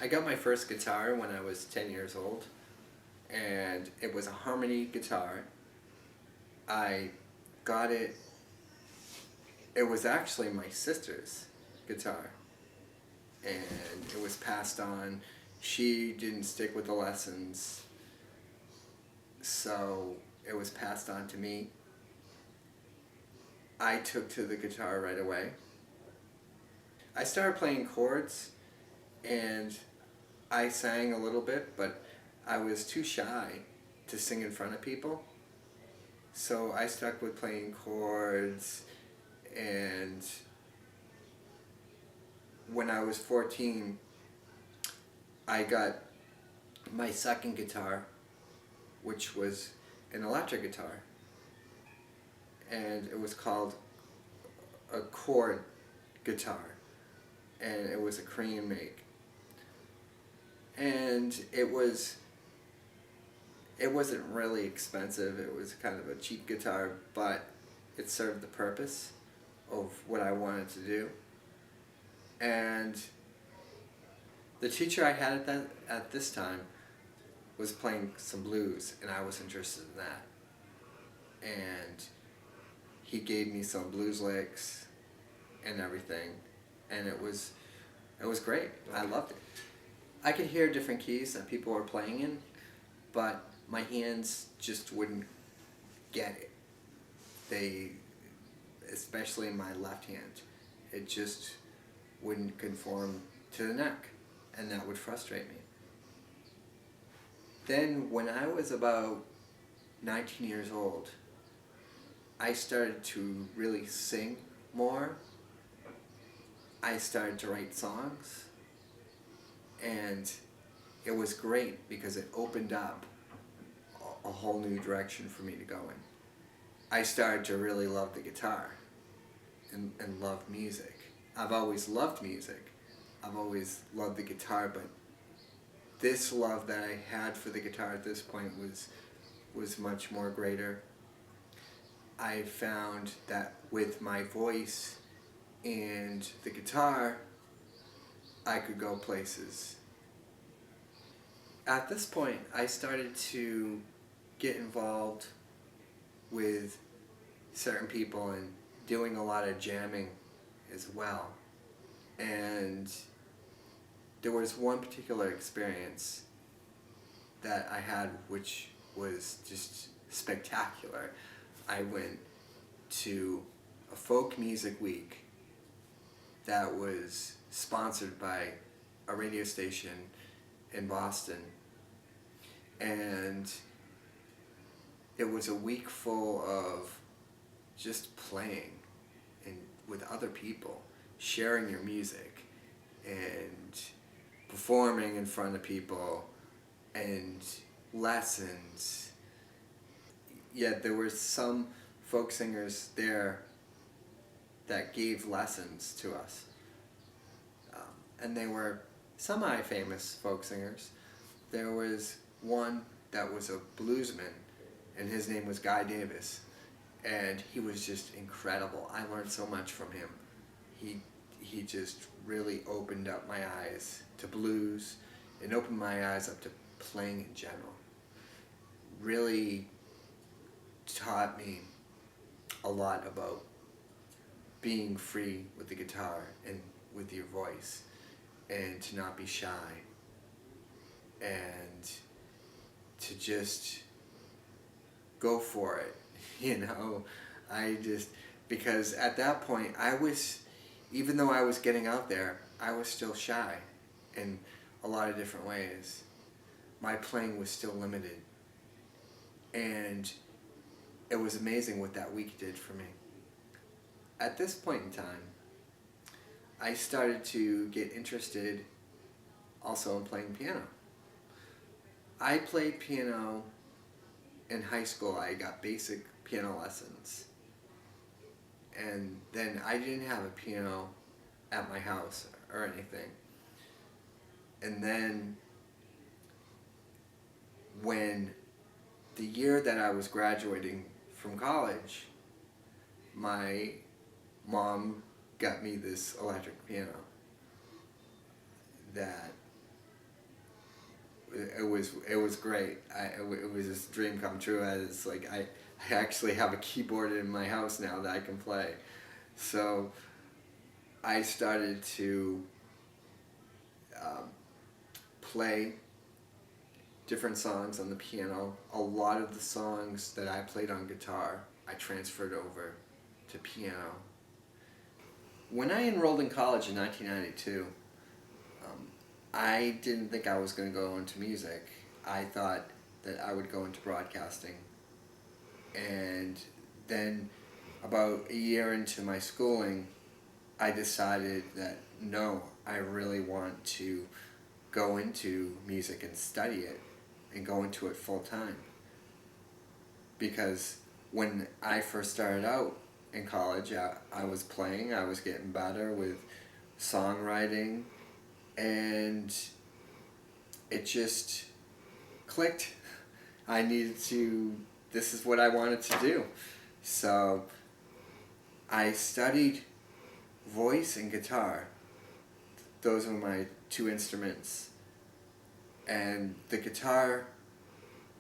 I got my first guitar when I was 10 years old, and it was a harmony guitar. I got it, it was actually my sister's guitar, and it was passed on. She didn't stick with the lessons, so it was passed on to me. I took to the guitar right away. I started playing chords, and I sang a little bit, but I was too shy to sing in front of people. So I stuck with playing chords, and when I was 14, I got my second guitar, which was an electric guitar, and it was called a chord guitar, and it was a Korean make. And it wasn't really expensive. It was kind of a cheap guitar, but it served the purpose of what I wanted to do. And the teacher I had at this time was playing some blues, and I was interested in that. And he gave me some blues licks and everything, and it was great. I loved it. I could hear different keys that people were playing in, but my hands just wouldn't get it. They, especially my left hand, it just wouldn't conform to the neck, and that would frustrate me. Then when I was about 19 years old, I started to really sing more. I started to write songs, and it was great because it opened up a whole new direction for me to go in. I started to really love the guitar and love music. I've always loved music. I've always loved the guitar, but this love that I had for the guitar at this point was much more greater. I found that with my voice and the guitar, I could go places. At this point, I started to get involved with certain people and doing a lot of jamming as well. And there was one particular experience that I had which was just spectacular. I went to a folk music week that was sponsored by a radio station in Boston, and it was a week full of just playing and with other people, sharing your music and performing in front of people and lessons. Yet there were some folk singers there that gave lessons to us. And they were semi-famous folk singers. There was one that was a bluesman, and his name was Guy Davis, and he was just incredible. I learned so much from him. He just really opened up my eyes to blues and opened my eyes up to playing in general. Really taught me a lot about being free with the guitar and with your voice, and to not be shy, and to just go for it, you know. Because at that point even though I was getting out there, I was still shy in a lot of different ways. My playing was still limited, and it was amazing what that week did for me. At this point in time, I started to get interested also in playing piano. I played piano in high school. I got basic piano lessons. And then I didn't have a piano at my house or anything. And then when the year that I was graduating from college, my mom got me this electric piano that it was great. It was this dream come true. As like I actually have a keyboard in my house now that I can play. So I started to um, play different songs on the piano. A lot of the songs that I played on guitar, I transferred over to piano. When I enrolled in college in 1992, I didn't think I was going to go into music. I thought that I would go into broadcasting. And then about a year into my schooling, I decided that no, I really want to go into music and study it and go into it full time. Because when I first started out in college, I was playing, I was getting better with songwriting, and it just clicked. I needed to, this is what I wanted to do. So I studied voice and guitar. Those were my two instruments. And the guitar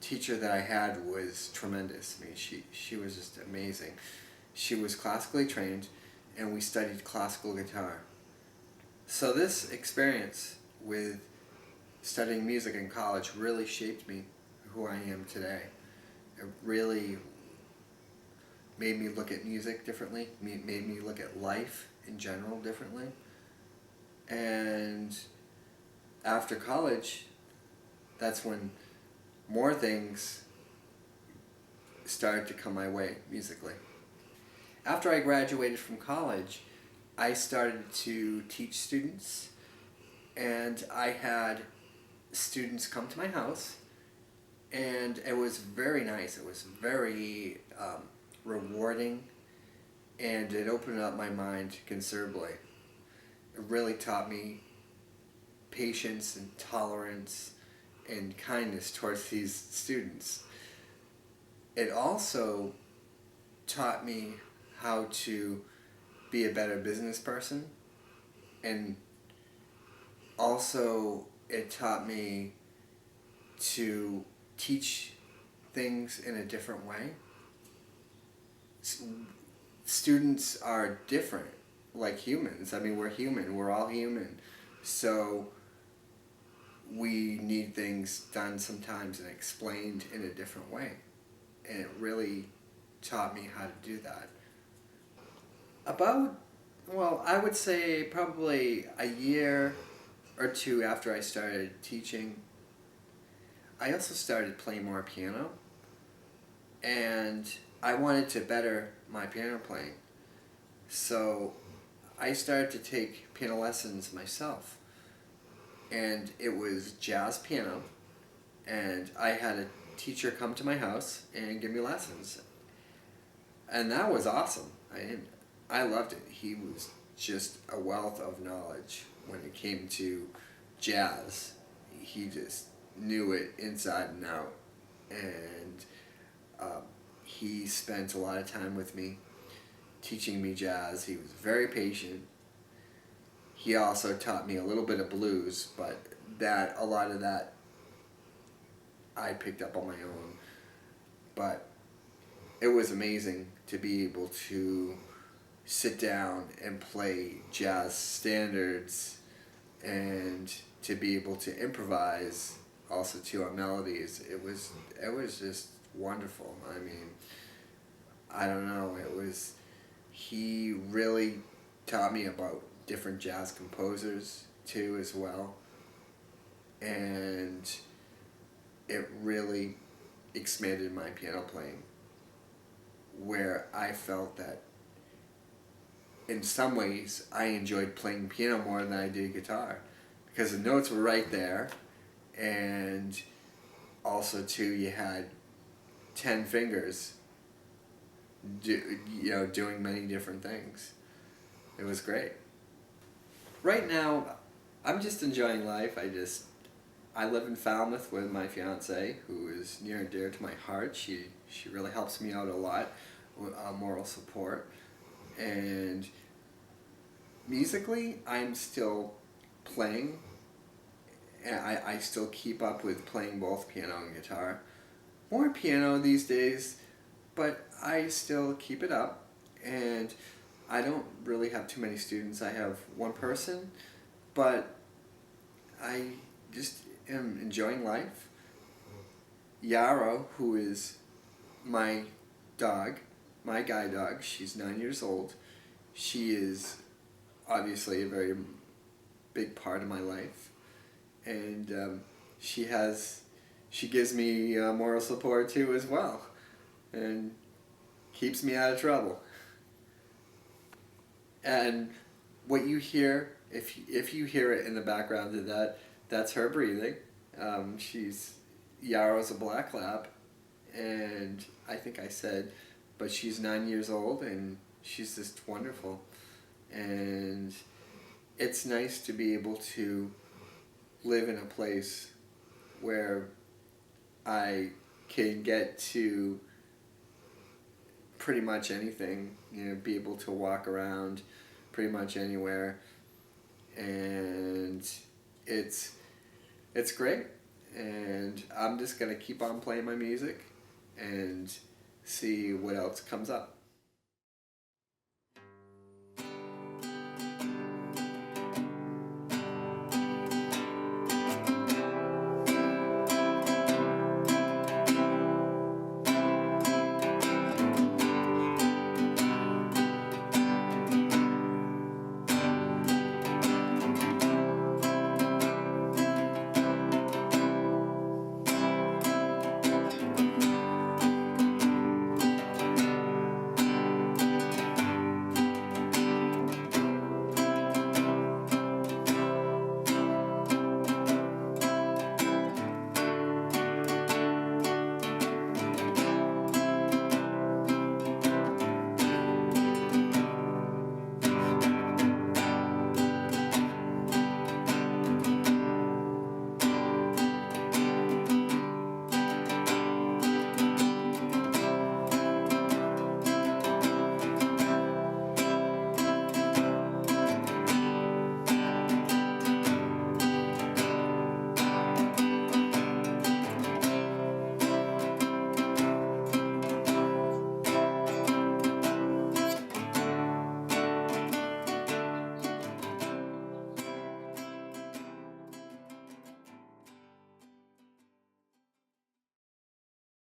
teacher that I had was tremendous. I mean, she was just amazing. She was classically trained, and we studied classical guitar. So this experience with studying music in college really shaped me who I am today. It really made me look at music differently, made me look at life in general differently. And after college, that's when more things started to come my way musically. After I graduated from college, I started to teach students, and I had students come to my house, and it was very nice. It was very rewarding, and it opened up my mind considerably. It really taught me patience and tolerance and kindness towards these students. It also taught me how to be a better business person, and also it taught me to teach things in a different way. Students are different, like humans. I mean, we're human. We're all human. So we need things done sometimes and explained in a different way. And it really taught me how to do that. I would say probably a year or two after I started teaching, I also started playing more piano, and I wanted to better my piano playing. So I started to take piano lessons myself, and it was jazz piano, and I had a teacher come to my house and give me lessons, and that was awesome. I loved it. He was just a wealth of knowledge when it came to jazz. He just knew it inside and out, and he spent a lot of time with me teaching me jazz. He was very patient. He also taught me a little bit of blues, but a lot of that I picked up on my own. But it was amazing to be able to sit down and play jazz standards, and to be able to improvise also to our melodies. It was just wonderful. I mean, I don't know, he really taught me about different jazz composers too as well, and it really expanded my piano playing, where I felt that in some ways I enjoyed playing piano more than I did guitar, because the notes were right there, and also too you had 10 fingers doing many different things. It was great. Right now, I'm just enjoying life. I live in Falmouth with my fiance, who is near and dear to my heart. She really helps me out a lot with moral support. And musically, I'm still playing, and I still keep up with playing both piano and guitar. More piano these days, but I still keep it up. And I don't really have too many students. I have one person, but I just am enjoying life. Yarrow, who is my dog, my guide dog, she's 9 years old. She is obviously a very big part of my life, and she gives me moral support too as well, and keeps me out of trouble. And what you hear, if you hear it in the background of that, that's her breathing. She's Yarrow's a black lab, and I think I said, but she's 9 years old, and she's just wonderful. And it's nice to be able to live in a place where I can get to pretty much anything, be able to walk around pretty much anywhere, and it's great. And I'm just gonna keep on playing my music and see what else comes up.